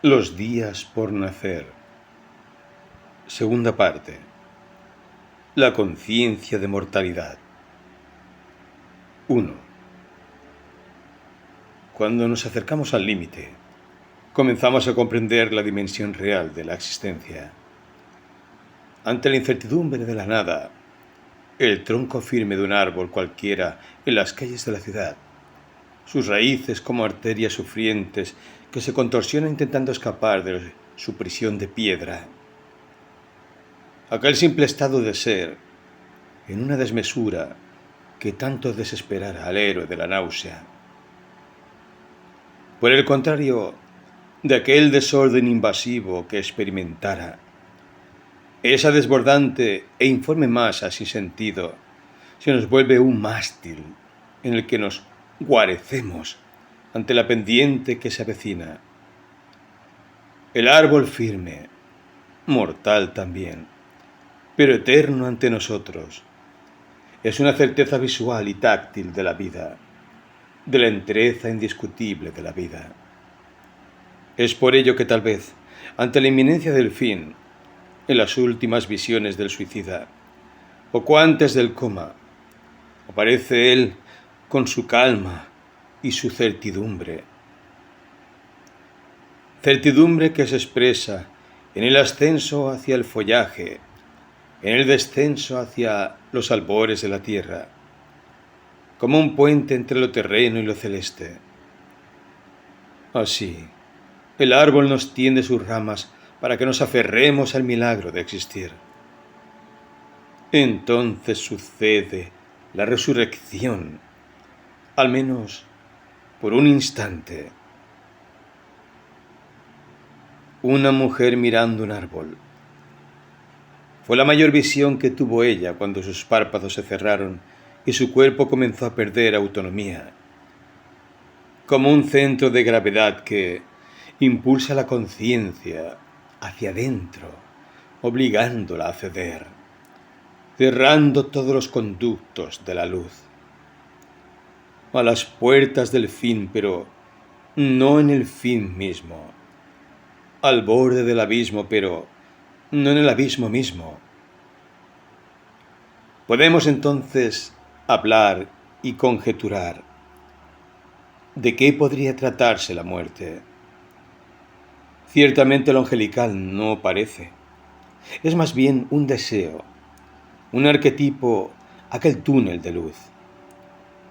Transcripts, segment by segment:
Los días por nacer. Segunda parte. La conciencia de mortalidad. 1. Cuando nos acercamos al límite, comenzamos a comprender la dimensión real de la existencia. Ante la incertidumbre de la nada, el tronco firme de un árbol cualquiera en las calles de la ciudad, sus raíces como arterias sufrientes que se contorsionan intentando escapar de su prisión de piedra. Aquel simple estado de ser, en una desmesura que tanto desesperara al héroe de la náusea. Por el contrario, de aquel desorden invasivo que experimentara, esa desbordante e informe masa sin sentido se nos vuelve un mástil en el que nos guarecemos ante la pendiente que se avecina. El árbol firme, mortal también, pero eterno ante nosotros, es una certeza visual y táctil de la vida, de la entereza indiscutible de la vida. Es por ello que tal vez, ante la inminencia del fin, en las últimas visiones del suicida, poco antes del coma, aparece él con su calma y su certidumbre. Certidumbre que se expresa en el ascenso hacia el follaje, en el descenso hacia los albores de la tierra, como un puente entre lo terreno y lo celeste. Así, el árbol nos tiende sus ramas para que nos aferremos al milagro de existir. Entonces sucede la resurrección, al menos por un instante. Una mujer mirando un árbol. Fue la mayor visión que tuvo ella cuando sus párpados se cerraron y su cuerpo comenzó a perder autonomía, como un centro de gravedad que impulsa la conciencia hacia adentro, obligándola a ceder, cerrando todos los conductos de la luz. A las puertas del fin, pero no en el fin mismo. Al borde del abismo, pero no en el abismo mismo. Podemos entonces hablar y conjeturar de qué podría tratarse la muerte. Ciertamente lo angelical no parece. Es más bien un deseo, un arquetipo, aquel túnel de luz.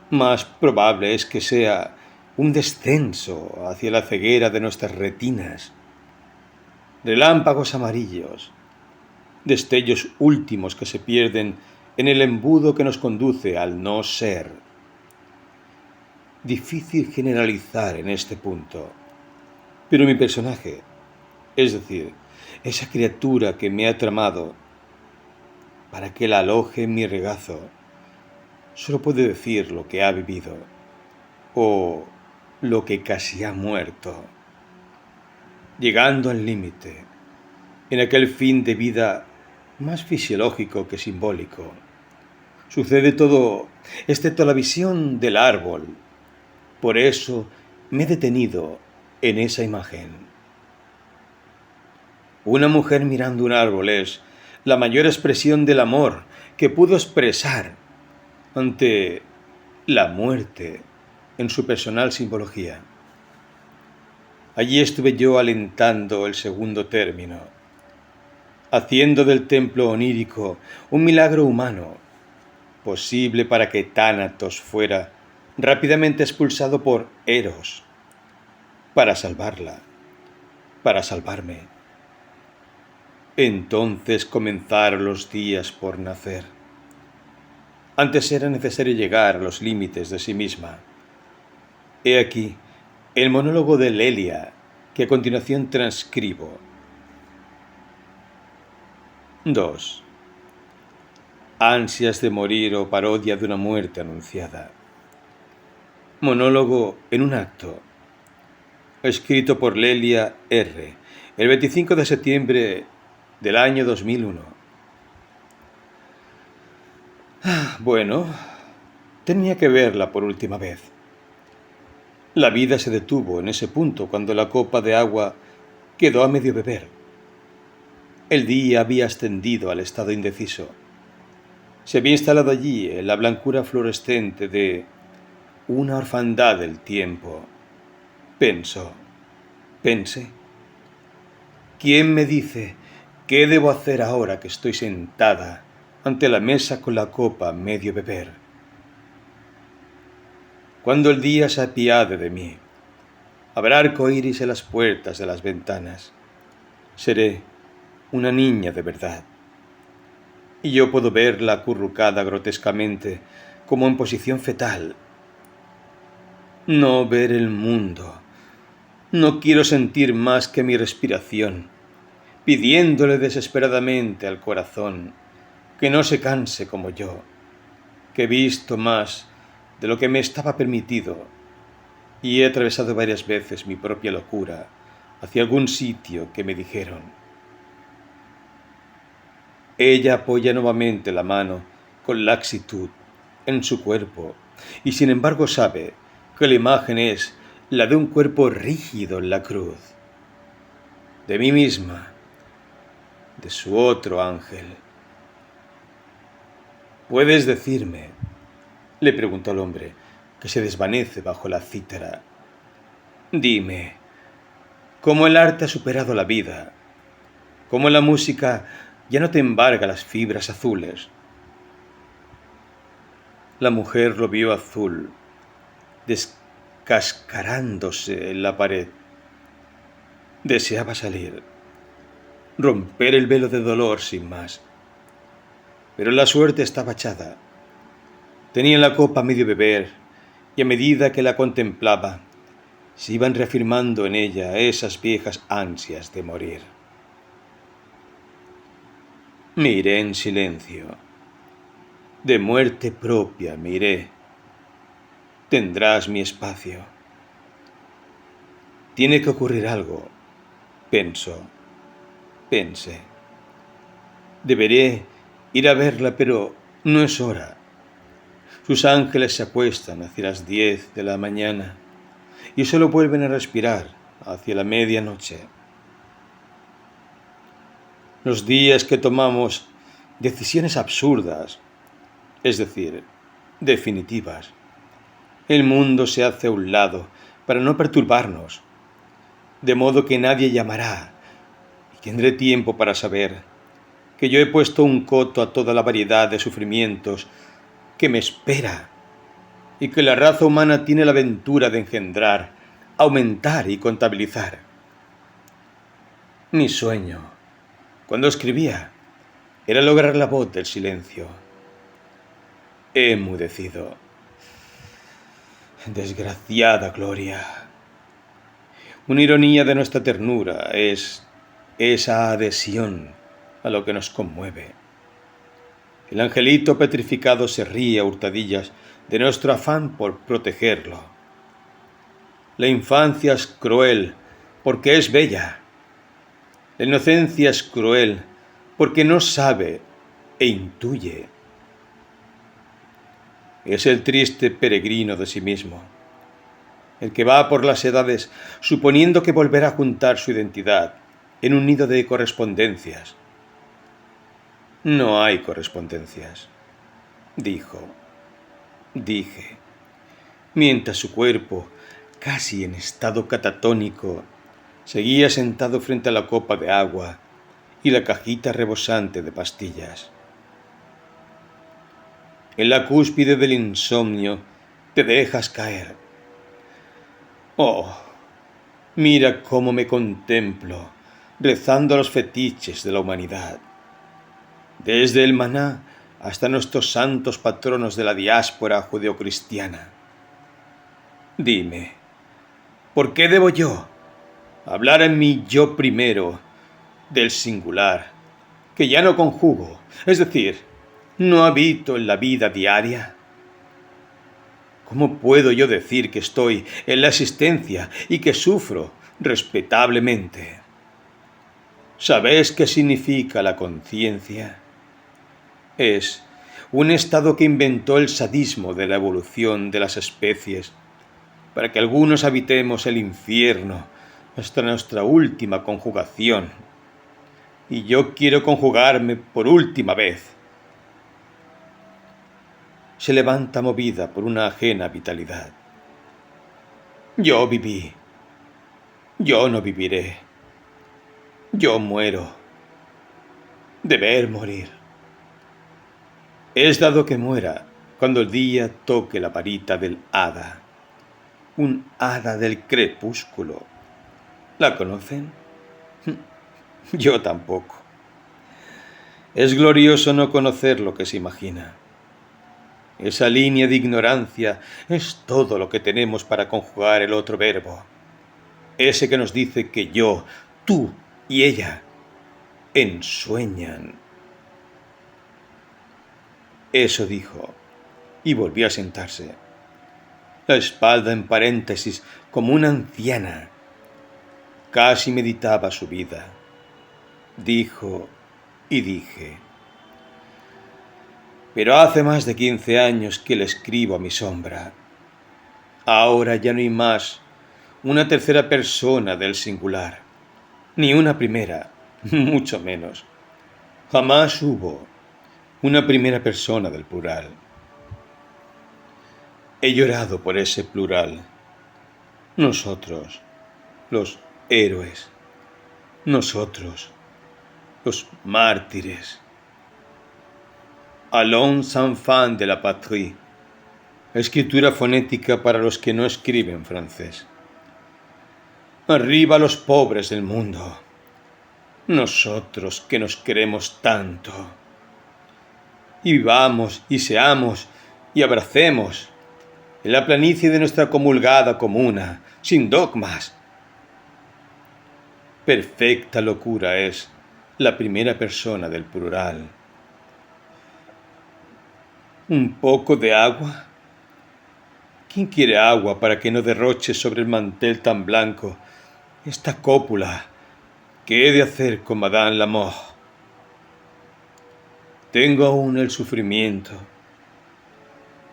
Más probable es que sea un descenso hacia la ceguera de nuestras retinas, relámpagos amarillos, destellos últimos que se pierden en el embudo que nos conduce al no ser. Difícil generalizar en este punto, pero mi personaje, es decir, esa criatura que me ha tramado para que la aloje en mi regazo, solo puede decir lo que ha vivido, o lo que casi ha muerto, llegando al límite, en aquel fin de vida más fisiológico que simbólico. Sucede todo, excepto la visión del árbol. Por eso me he detenido en esa imagen. Una mujer mirando un árbol es la mayor expresión del amor que pudo expresar ante la muerte en su personal simbología. Allí estuve yo alentando el segundo término, haciendo del templo onírico un milagro humano, posible para que Tánatos fuera rápidamente expulsado por Eros, para salvarla, para salvarme. Entonces comenzaron los días por nacer. Antes era necesario llegar a los límites de sí misma. He aquí el monólogo de Lelia, que a continuación transcribo. 2. Ansias de morir o parodia de una muerte anunciada. Monólogo en un acto. Escrito por Lelia R. el 25 de septiembre del año 2001. Bueno, tenía que verla por última vez. La vida se detuvo en ese punto cuando la copa de agua quedó a medio beber. El día había ascendido al estado indeciso. Se había instalado allí en la blancura fluorescente de una orfandad del tiempo. Pensé. ¿Quién me dice qué debo hacer ahora que estoy sentada ante la mesa con la copa a medio beber? Cuando el día se apiade de mí, habrá arcoíris en las puertas de las ventanas. Seré una niña de verdad. Y yo puedo verla acurrucada grotescamente, como en posición fetal. No ver el mundo. No quiero sentir más que mi respiración, pidiéndole desesperadamente al corazón que no se canse como yo, que he visto más de lo que me estaba permitido y he atravesado varias veces mi propia locura hacia algún sitio que me dijeron. Ella apoya nuevamente la mano con laxitud en su cuerpo y sin embargo sabe que la imagen es la de un cuerpo rígido en la cruz, de mí misma, de su otro ángel. ¿Puedes decirme? Le preguntó el hombre, que se desvanece bajo la cítara. Dime, ¿cómo el arte ha superado la vida? ¿Cómo la música ya no te embarga las fibras azules? La mujer lo vio azul, descascarándose en la pared. Deseaba salir, romper el velo de dolor sin más. Pero la suerte estaba echada. Tenía la copa a medio beber y a medida que la contemplaba, se iban reafirmando en ella esas viejas ansias de morir. Miré en silencio. De muerte propia miré. Tendrás mi espacio. Tiene que ocurrir algo, pensé. Deberé ir a verla, pero no es hora. Sus ángeles se acuestan hacia las 10 de la mañana y solo vuelven a respirar hacia la medianoche. Los días que tomamos decisiones absurdas, es decir, definitivas, el mundo se hace a un lado para no perturbarnos, de modo que nadie llamará y tendré tiempo para saber que yo he puesto un coto a toda la variedad de sufrimientos que me espera y que la raza humana tiene la aventura de engendrar, aumentar y contabilizar. Mi sueño, cuando escribía, era lograr la voz del silencio. He enmudecido. Desgraciada gloria. Una ironía de nuestra ternura es esa adhesión a lo que nos conmueve. El angelito petrificado se ríe a hurtadillas de nuestro afán por protegerlo. La infancia es cruel porque es bella. La inocencia es cruel porque no sabe e intuye. Es el triste peregrino de sí mismo, el que va por las edades suponiendo que volverá a juntar su identidad en un nido de correspondencias. No hay correspondencias, dije, mientras su cuerpo, casi en estado catatónico, seguía sentado frente a la copa de agua y la cajita rebosante de pastillas. En la cúspide del insomnio te dejas caer. Oh, mira cómo me contemplo, rezando a los fetiches de la humanidad. Desde el maná hasta nuestros santos patronos de la diáspora judeocristiana. Dime, ¿por qué debo yo hablar en mi yo primero del singular, que ya no conjugo, es decir, no habito en la vida diaria? ¿Cómo puedo yo decir que estoy en la existencia y que sufro respetablemente? ¿Sabéis qué significa la conciencia? Es un estado que inventó el sadismo de la evolución de las especies para que algunos habitemos el infierno hasta nuestra última conjugación. Y yo quiero conjugarme por última vez. Se levanta movida por una ajena vitalidad. Yo viví. Yo no viviré. Yo muero. Deber morir. Es dado que muera cuando el día toque la varita del hada. Un hada del crepúsculo. ¿La conocen? Yo tampoco. Es glorioso no conocer lo que se imagina. Esa línea de ignorancia es todo lo que tenemos para conjugar el otro verbo. Ese que nos dice que yo, tú y ella ensueñan. Eso dijo, y volvió a sentarse, la espalda en paréntesis como una anciana. Casi meditaba su vida. Dijo y dije. Pero hace más de 15 años que le escribo a mi sombra. Ahora ya no hay más una tercera persona del singular, ni una primera, mucho menos. Jamás hubo una primera persona del plural. He llorado por ese plural. Nosotros, los héroes. Nosotros, los mártires. Allons enfants de la patrie. Escritura fonética para los que no escriben francés. Arriba los pobres del mundo. Nosotros que nos queremos tanto. Y vivamos y seamos y abracemos en la planicie de nuestra comulgada comuna, sin dogmas. Perfecta locura es la primera persona del plural. ¿Un poco de agua? ¿Quién quiere agua para que no derroche sobre el mantel tan blanco esta cópula que he de hacer con Madame Lamothe? Tengo aún el sufrimiento.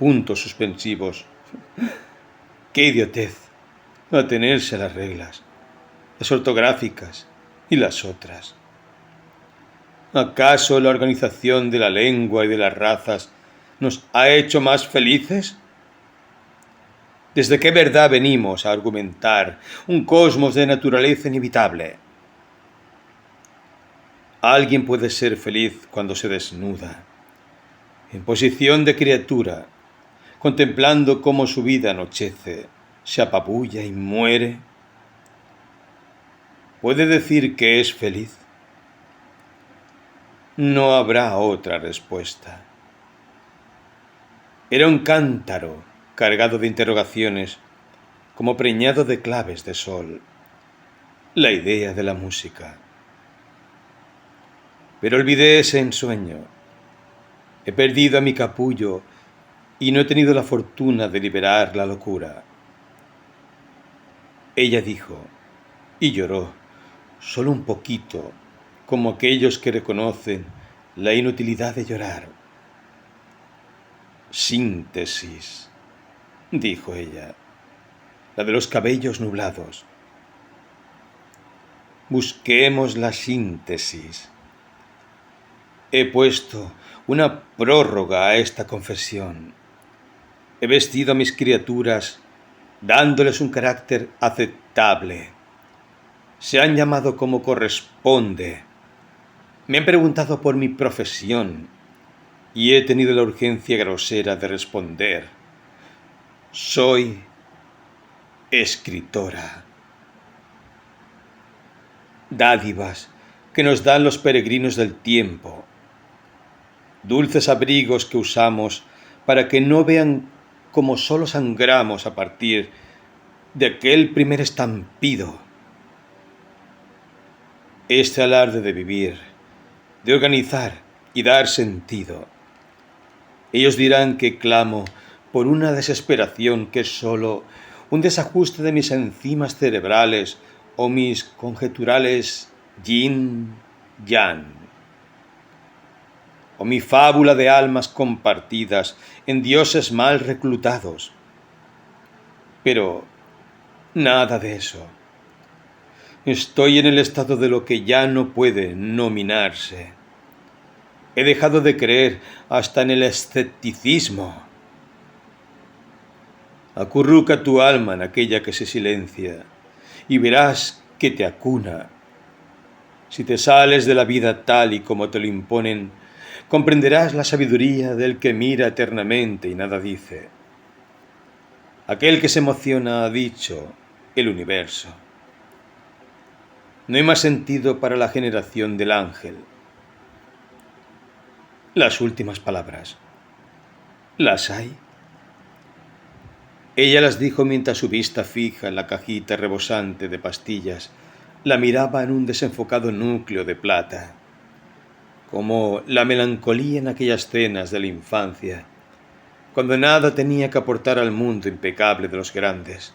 Puntos suspensivos. ¡Qué idiotez! Atenerse a las reglas, las ortográficas y las otras. ¿Acaso la organización de la lengua y de las razas nos ha hecho más felices? ¿Desde qué verdad venimos a argumentar un cosmos de naturaleza inevitable? Alguien puede ser feliz cuando se desnuda, en posición de criatura, contemplando cómo su vida anochece, se apabulla y muere. ¿Puede decir que es feliz? No habrá otra respuesta. Era un cántaro cargado de interrogaciones, como preñado de claves de sol, la idea de la música. Pero olvidé ese ensueño. He perdido a mi capullo y no he tenido la fortuna de liberar la locura. Ella dijo, y lloró, solo un poquito, como aquellos que reconocen la inutilidad de llorar. Síntesis, dijo ella, la de los cabellos nublados. Busquemos la síntesis. He puesto una prórroga a esta confesión. He vestido a mis criaturas dándoles un carácter aceptable. Se han llamado como corresponde. Me han preguntado por mi profesión y he tenido la urgencia grosera de responder. Soy escritora. Dádivas que nos dan los peregrinos del tiempo. Dulces abrigos que usamos para que no vean cómo solo sangramos a partir de aquel primer estampido. Este alarde de vivir, de organizar y dar sentido. Ellos dirán que clamo por una desesperación que es solo un desajuste de mis enzimas cerebrales o mis conjeturales yin-yang, o mi fábula de almas compartidas en dioses mal reclutados. Pero nada de eso. Estoy en el estado de lo que ya no puede nominarse. He dejado de creer hasta en el escepticismo. Acurruca tu alma en aquella que se silencia y verás que te acuna. Si te sales de la vida tal y como te lo imponen, comprenderás la sabiduría del que mira eternamente y nada dice. Aquel que se emociona ha dicho el universo. No hay más sentido para la generación del ángel. Las últimas palabras. ¿Las hay? Ella las dijo mientras su vista fija en la cajita rebosante de pastillas la miraba en un desenfocado núcleo de plata, como la melancolía en aquellas cenas de la infancia, cuando nada tenía que aportar al mundo impecable de los grandes.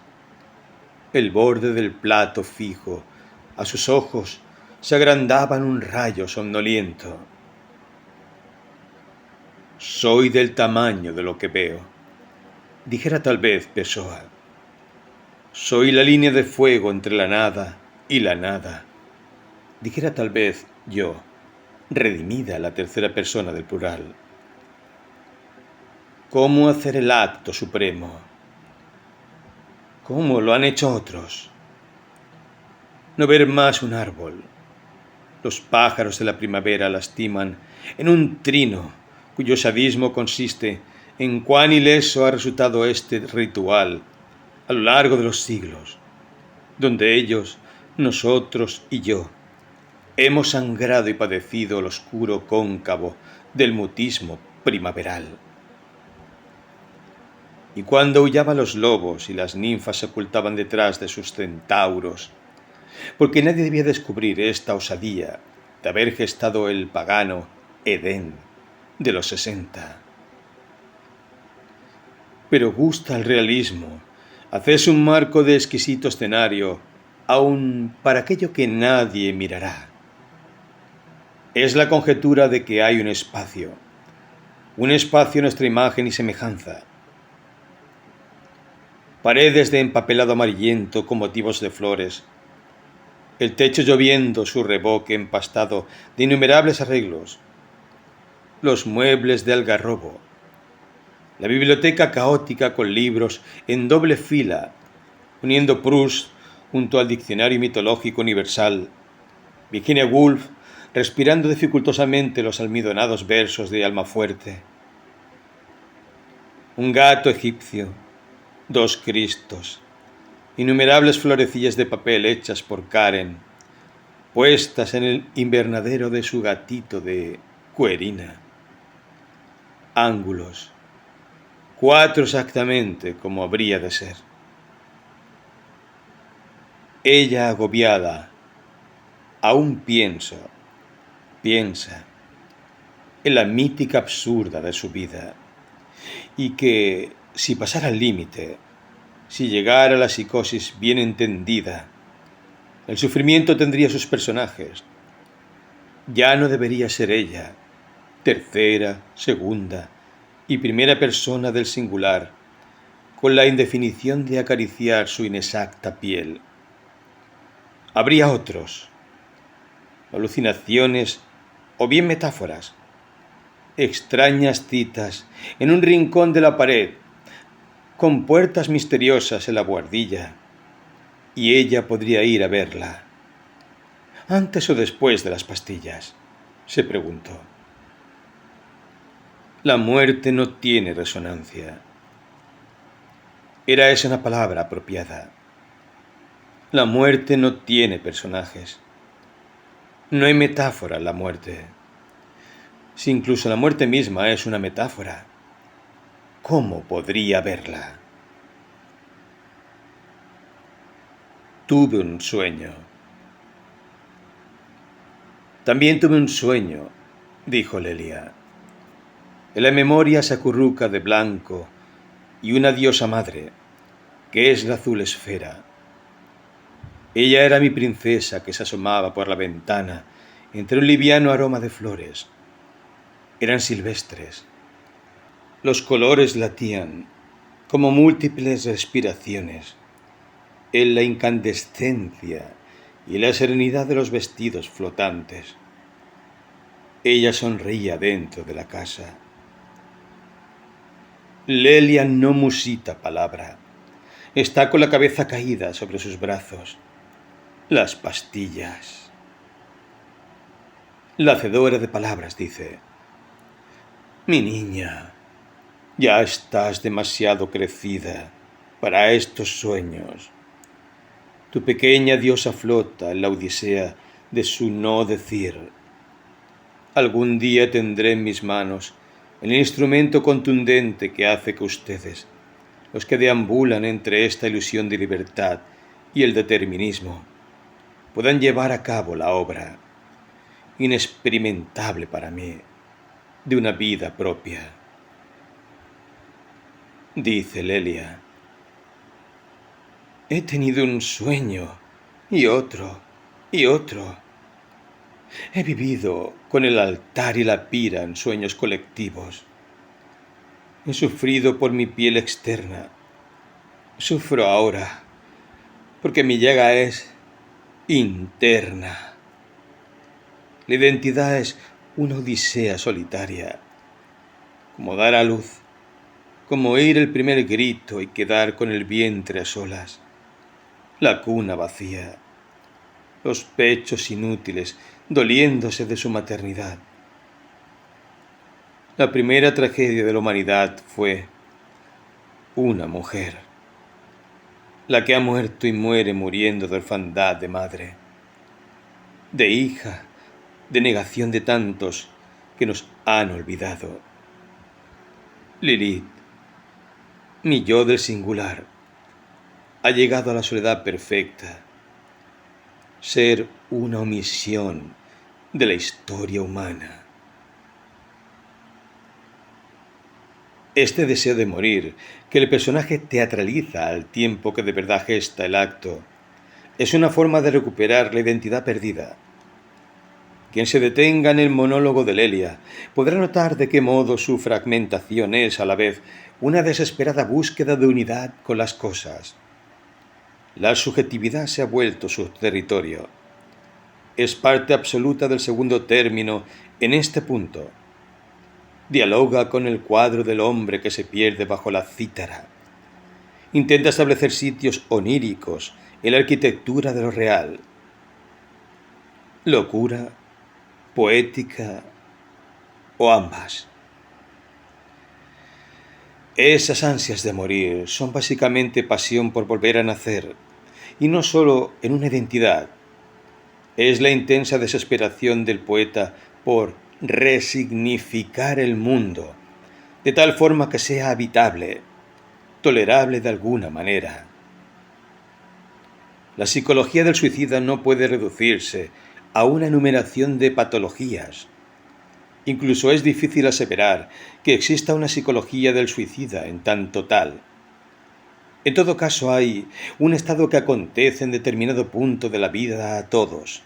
El borde del plato fijo, a sus ojos, se agrandaba en un rayo somnoliento. Soy del tamaño de lo que veo, dijera tal vez Pessoa. Soy la línea de fuego entre la nada y la nada, dijera tal vez yo, redimida la tercera persona del plural. ¿Cómo hacer el acto supremo? ¿Cómo lo han hecho otros? No ver más un árbol. Los pájaros de la primavera lastiman en un trino cuyo sadismo consiste en cuán ileso ha resultado este ritual a lo largo de los siglos, donde ellos, nosotros y yo, hemos sangrado y padecido el oscuro cóncavo del mutismo primaveral. Y cuando aullaban los lobos y las ninfas se ocultaban detrás de sus centauros, porque nadie debía descubrir esta osadía de haber gestado el pagano Edén de los 60. Pero gusta el realismo, hacerse un marco de exquisito escenario, aun para aquello que nadie mirará. Es la conjetura de que hay un espacio a nuestra imagen y semejanza. Paredes de empapelado amarillento con motivos de flores, el techo lloviendo su reboque empastado de innumerables arreglos, los muebles de algarrobo, la biblioteca caótica con libros en doble fila, uniendo Proust junto al Diccionario Mitológico Universal, Virginia Woolf respirando dificultosamente los almidonados versos de Almafuerte, un gato egipcio, dos Cristos, innumerables florecillas de papel hechas por Karen, puestas en el invernadero de su gatito de Cuerina. Ángulos, 4 exactamente como habría de ser. Ella agobiada, aún piensa en la mítica absurda de su vida, y que si pasara el límite, si llegara a la psicosis bien entendida, el sufrimiento tendría sus personajes. Ya no debería ser ella, tercera, segunda y primera persona del singular, con la indefinición de acariciar su inexacta piel. Habría otros, alucinaciones o bien metáforas, extrañas citas en un rincón de la pared, con puertas misteriosas en la buhardilla, y ella podría ir a verla. ¿Antes o después de las pastillas?, se preguntó. La muerte no tiene resonancia. Era esa una palabra apropiada. La muerte no tiene personajes. No hay metáfora en la muerte. Si incluso la muerte misma es una metáfora, ¿cómo podría verla? Tuve un sueño. También tuve un sueño, dijo Lelia. En la memoria se acurruca de blanco y una diosa madre, que es la azul esfera. Ella era mi princesa que se asomaba por la ventana entre un liviano aroma de flores. Eran silvestres. Los colores latían como múltiples respiraciones en la incandescencia y la serenidad de los vestidos flotantes. Ella sonreía dentro de la casa. Lelia no musita palabra. Está con la cabeza caída sobre sus brazos. Las pastillas. La hacedora de palabras dice: mi niña, ya estás demasiado crecida para estos sueños. Tu pequeña diosa flota en la odisea de su no decir. Algún día tendré en mis manos el instrumento contundente que hace que ustedes, los que deambulan entre esta ilusión de libertad y el determinismo, puedan llevar a cabo la obra, inexperimentable para mí, de una vida propia. Dice Lelia: he tenido un sueño y otro y otro. He vivido con el altar y la pira en sueños colectivos. He sufrido por mi piel externa. Sufro ahora porque mi llaga es interna. La identidad es una odisea solitaria, como dar a luz, como oír el primer grito y quedar con el vientre a solas, la cuna vacía, los pechos inútiles doliéndose de su maternidad. La primera tragedia de la humanidad fue una mujer, la que ha muerto y muere muriendo de orfandad de madre, de hija, de negación de tantos que nos han olvidado. Lilith, mi yo del singular, ha llegado a la soledad perfecta, ser una omisión de la historia humana. Este deseo de morir, que el personaje teatraliza al tiempo que de verdad gesta el acto, es una forma de recuperar la identidad perdida. Quien se detenga en el monólogo de Lelia podrá notar de qué modo su fragmentación es a la vez una desesperada búsqueda de unidad con las cosas. La subjetividad se ha vuelto su territorio. Es parte absoluta del segundo término en este punto. Dialoga con el cuadro del hombre que se pierde bajo la cítara. Intenta establecer sitios oníricos en la arquitectura de lo real. Locura, poética o ambas. Esas ansias de morir son básicamente pasión por volver a nacer, y no solo en una identidad. Es la intensa desesperación del poeta por resignificar el mundo, de tal forma que sea habitable, tolerable de alguna manera. La psicología del suicida no puede reducirse a una enumeración de patologías. Incluso es difícil aseverar que exista una psicología del suicida en tanto tal. En todo caso, hay un estado que acontece en determinado punto de la vida a todos.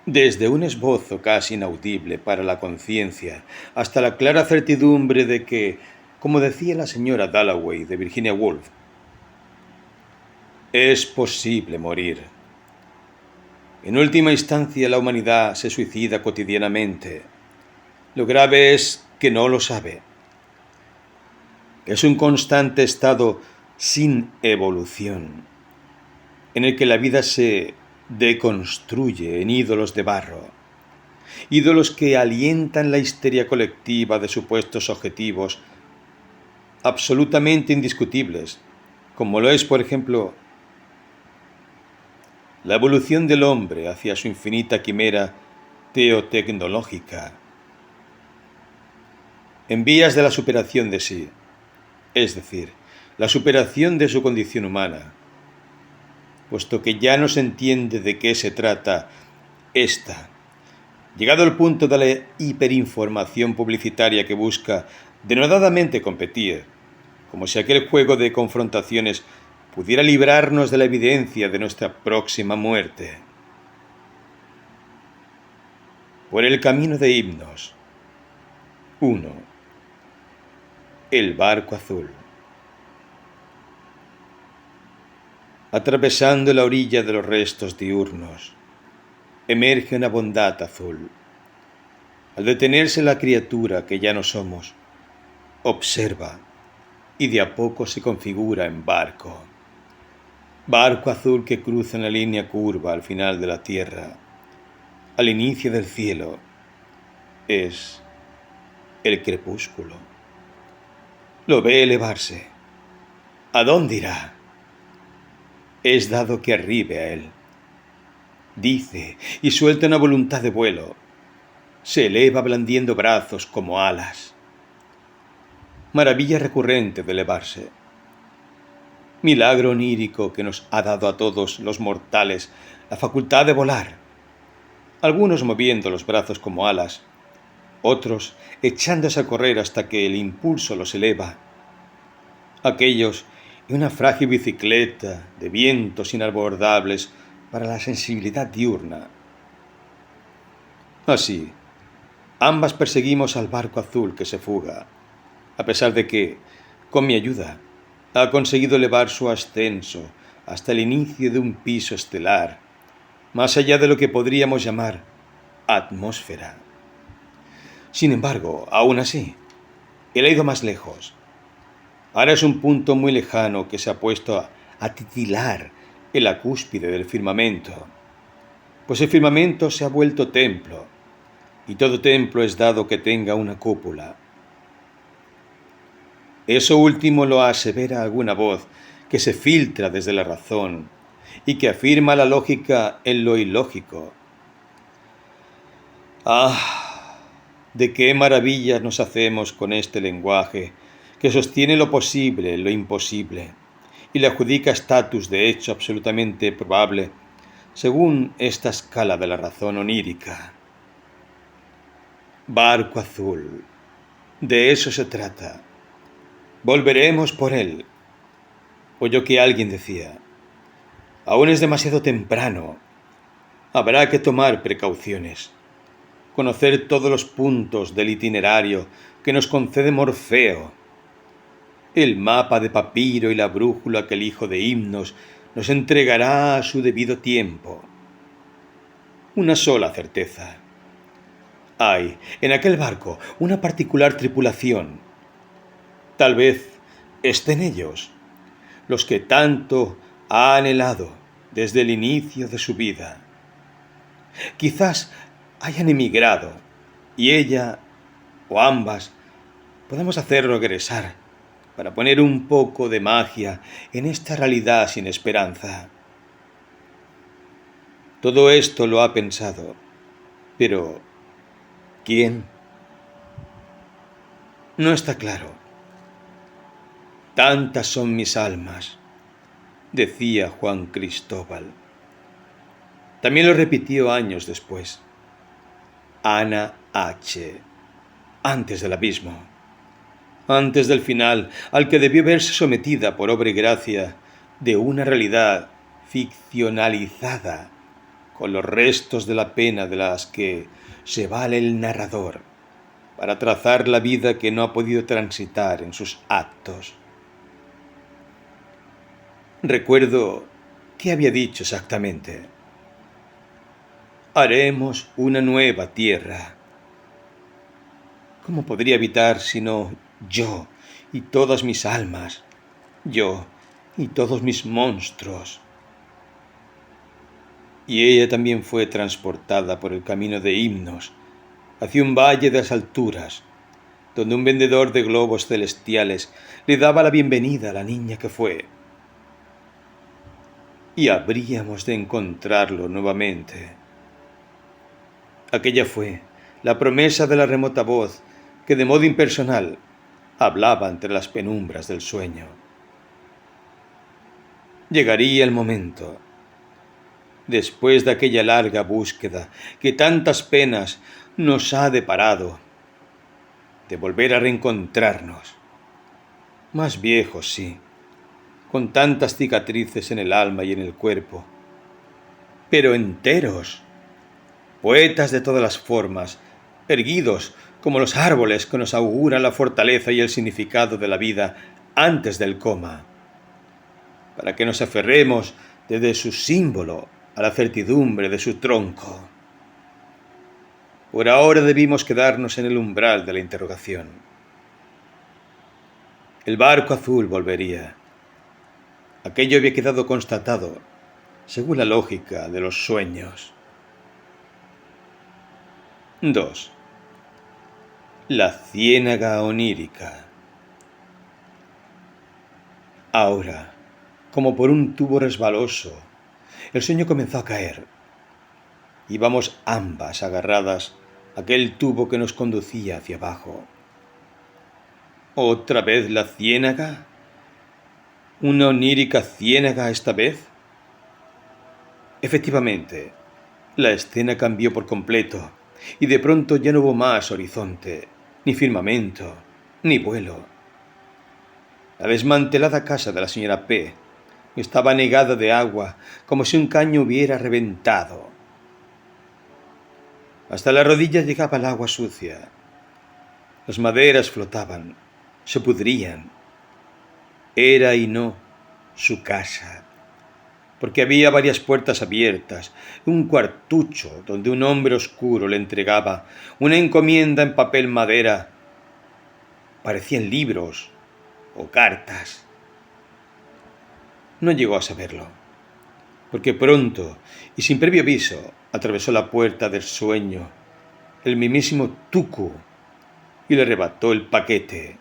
Desde un esbozo casi inaudible para la conciencia hasta la clara certidumbre de que, como decía la señora Dalloway de Virginia Woolf, es posible morir. En última instancia, la humanidad se suicida cotidianamente. Lo grave es que no lo sabe. Es un constante estado sin evolución, en el que la vida se deconstruye en ídolos de barro, ídolos que alientan la histeria colectiva de supuestos objetivos absolutamente indiscutibles, como lo es, por ejemplo, la evolución del hombre hacia su infinita quimera teotecnológica, en vías de la superación de sí, es decir, la superación de su condición humana, puesto que ya no se entiende de qué se trata esta, llegado al punto de la hiperinformación publicitaria que busca denodadamente competir, como si aquel juego de confrontaciones pudiera librarnos de la evidencia de nuestra próxima muerte. Por el camino de himnos. 1. El barco azul. atravesando la orilla de los restos diurnos, emerge una bondad azul. Al detenerse la criatura que ya no somos, observa y de a poco se configura en barco. Barco azul que cruza en la línea curva al final de la tierra, al inicio del cielo. Es el crepúsculo. Lo ve elevarse. ¿A dónde irá? Es dado que arribe a él. Dice y suelta una voluntad de vuelo. Se eleva blandiendo brazos como alas. Maravilla recurrente de elevarse. Milagro onírico que nos ha dado a todos los mortales la facultad de volar. Algunos moviendo los brazos como alas, otros echándose a correr hasta que el impulso los eleva. Aquellos en una frágil bicicleta de vientos inabordables para la sensibilidad diurna. Así, ambas perseguimos al barco azul que se fuga, a pesar de que, con mi ayuda, ha conseguido elevar su ascenso hasta el inicio de un piso estelar, más allá de lo que podríamos llamar atmósfera. Sin embargo, aún así, él ha ido más lejos. Ahora es un punto muy lejano que se ha puesto a titilar en la cúspide del firmamento, pues el firmamento se ha vuelto templo, y todo templo es dado que tenga una cúpula. Eso último lo asevera alguna voz que se filtra desde la razón y que afirma la lógica en lo ilógico. ¡Ah! ¿De qué maravillas nos hacemos con este lenguaje que sostiene lo posible en lo imposible y le adjudica estatus de hecho absolutamente probable según esta escala de la razón onírica? Barco azul, de eso se trata. Volveremos por él. Oyó que alguien decía: aún es demasiado temprano. Habrá que tomar precauciones. Conocer todos los puntos del itinerario que nos concede Morfeo. El mapa de papiro y la brújula que el hijo de Himnos nos entregará a su debido tiempo. Una sola certeza. Hay en aquel barco una particular tripulación. Tal vez estén ellos, los que tanto ha anhelado desde el inicio de su vida. Quizás hayan emigrado y ella, o ambas, podemos hacerlo regresar para poner un poco de magia en esta realidad sin esperanza. Todo esto lo ha pensado, pero ¿quién? No está claro. Tantas son mis almas, decía Juan Cristóbal. También lo repitió años después. Ana H., antes del abismo, antes del final al que debió verse sometida por obra y gracia de una realidad ficcionalizada con los restos de la pena de las que se vale el narrador para trazar la vida que no ha podido transitar en sus actos. Recuerdo qué había dicho exactamente. Haremos una nueva tierra. ¿Cómo podría habitar sino yo y todas mis almas, yo y todos mis monstruos? Y ella también fue transportada por el camino de Himnos hacia un valle de las alturas, donde un vendedor de globos celestiales le daba la bienvenida a la niña que fue. Y habríamos de encontrarlo nuevamente. Aquella fue la promesa de la remota voz que de modo impersonal hablaba entre las penumbras del sueño. Llegaría el momento, después de aquella larga búsqueda que tantas penas nos ha deparado, de volver a reencontrarnos, más viejos, sí, con tantas cicatrices en el alma y en el cuerpo, pero enteros, poetas de todas las formas, erguidos como los árboles que nos auguran la fortaleza y el significado de la vida antes del coma. para que nos aferremos desde su símbolo a la certidumbre de su tronco. Por ahora debimos quedarnos en el umbral de la interrogación. El barco azul volvería. Aquello había quedado constatado, según la lógica de los sueños. 2. La ciénaga onírica. Ahora, como por un tubo resbaloso, el sueño comenzó a caer. Íbamos ambas agarradas a aquel tubo que nos conducía hacia abajo. ¿Otra vez la ciénaga? ¿Una onírica ciénaga esta vez? Efectivamente, la escena cambió por completo y de pronto ya no hubo más horizonte, ni firmamento, ni vuelo. La desmantelada casa de la señora P estaba anegada de agua como si un caño hubiera reventado. Hasta las rodillas llegaba el agua sucia. Las maderas flotaban, se pudrían. Era y no su casa, porque había varias puertas abiertas, un cuartucho donde un hombre oscuro le entregaba una encomienda en papel madera. Parecían libros o cartas. No llegó a saberlo, porque pronto y sin previo aviso atravesó la puerta del sueño el mismísimo Tuku y le arrebató el paquete.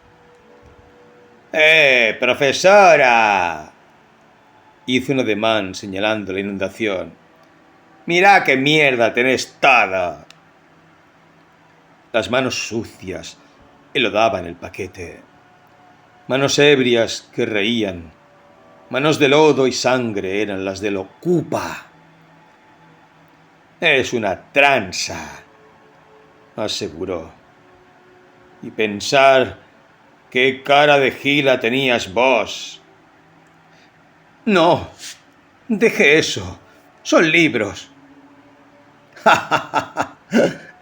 profesora! Hizo un ademán señalando la inundación. ¡Mirá qué mierda tenés toda! Las manos sucias elodaban el paquete. Manos ebrias que reían. Manos de lodo y sangre eran las del Ocupa. Es una tranza, aseguró. Y pensar qué cara de gila tenías vos. No, deje eso. Son libros.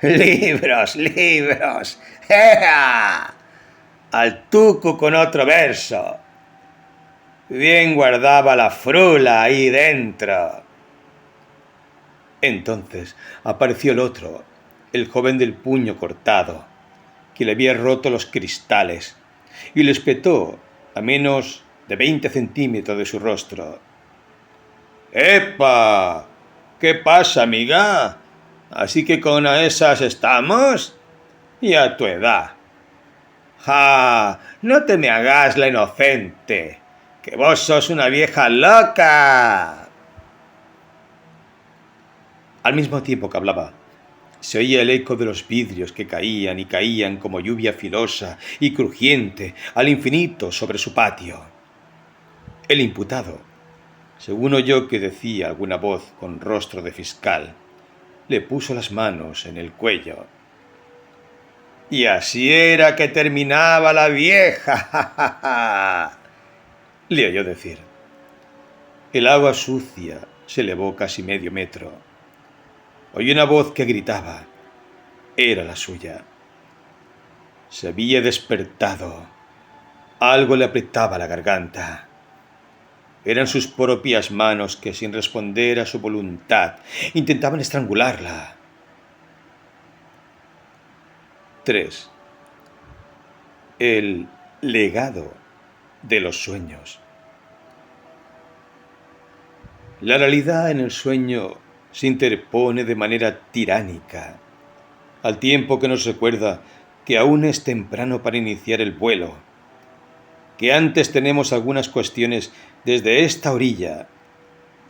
Libros, libros. ¡Ea! Al tuco con otro verso. Bien guardaba la frula ahí dentro. Entonces apareció el otro, el joven del puño cortado, que le había roto los cristales y le espetó a menos de 20 centímetros de su rostro. ¡Epa! ¿Qué pasa, amiga? ¿Así que con esas estamos? Y a tu edad. ¡Ja! No te me hagas la inocente, que vos sos una vieja loca. Al mismo tiempo que hablaba, se oía el eco de los vidrios que caían y caían como lluvia filosa y crujiente al infinito sobre su patio. El imputado, según oyó que decía alguna voz con rostro de fiscal, le puso las manos en el cuello. Y así era que terminaba la vieja, le oyó decir. El agua sucia se elevó casi medio metro. Oyó una voz que gritaba. Era la suya. Se había despertado. Algo le apretaba la garganta. Eran sus propias manos que, sin responder a su voluntad, intentaban estrangularla. 3. El legado de los sueños. La realidad en el sueño se interpone de manera tiránica, al tiempo que nos recuerda que aún es temprano para iniciar el vuelo, que antes tenemos algunas cuestiones desde esta orilla,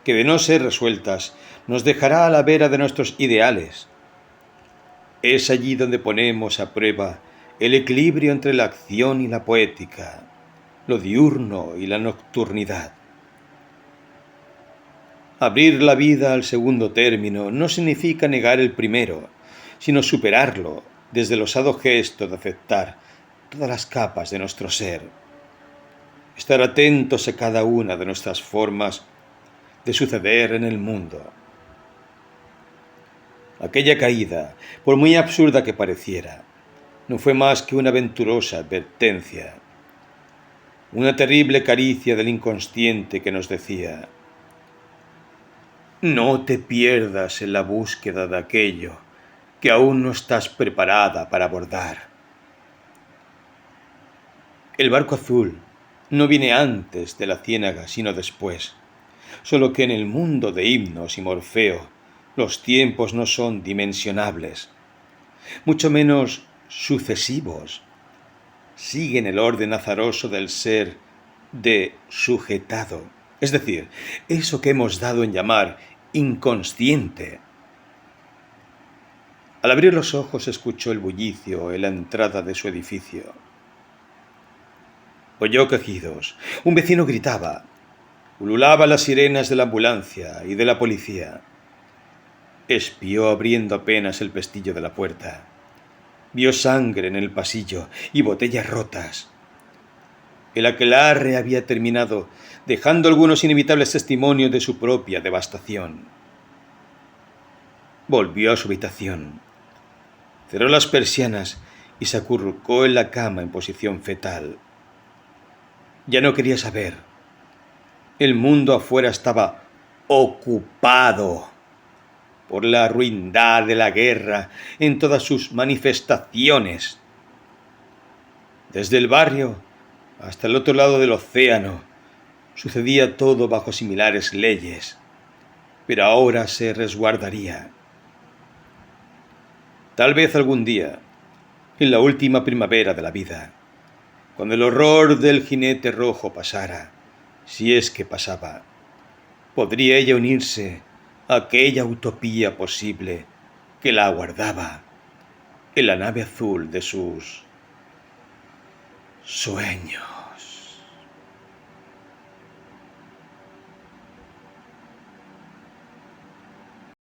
que de no ser resueltas nos dejará a la vera de nuestros ideales. Es allí donde ponemos a prueba el equilibrio entre la acción y la poética, lo diurno y la nocturnidad. Abrir la vida al segundo término no significa negar el primero, sino superarlo desde el osado gesto de aceptar todas las capas de nuestro ser. Estar atentos a cada una de nuestras formas de suceder en el mundo. Aquella caída, por muy absurda que pareciera, no fue más que una aventurosa advertencia. una terrible caricia del inconsciente que nos decía: no te pierdas en la búsqueda de aquello que aún no estás preparada para abordar. El barco azul no viene antes de la ciénaga, sino después. Solo que en el mundo de Himnos y Morfeo los tiempos no son dimensionables, mucho menos sucesivos. Siguen el orden azaroso del ser de sujetado, es decir, eso que hemos dado en llamar inconsciente. Al abrir los ojos escuchó el bullicio en la entrada de su edificio. Oyó quejidos. Un vecino gritaba. Ululaba las sirenas de la ambulancia y de la policía. Espió abriendo apenas el pestillo de la puerta. Vio sangre en el pasillo y botellas rotas. El aquelarre había terminado, dejando algunos inevitables testimonios de su propia devastación. Volvió a su habitación. Cerró las persianas y se acurrucó en la cama en posición fetal. Ya no quería saber. El mundo afuera estaba ocupado por la ruindad de la guerra en todas sus manifestaciones. Desde el barrio hasta el otro lado del océano sucedía todo bajo similares leyes, pero ahora se resguardaría. Tal vez algún día, en la última primavera de la vida, cuando el horror del jinete rojo pasara, si es que pasaba, podría ella unirse a aquella utopía posible que la aguardaba en la nave azul de sus sueños.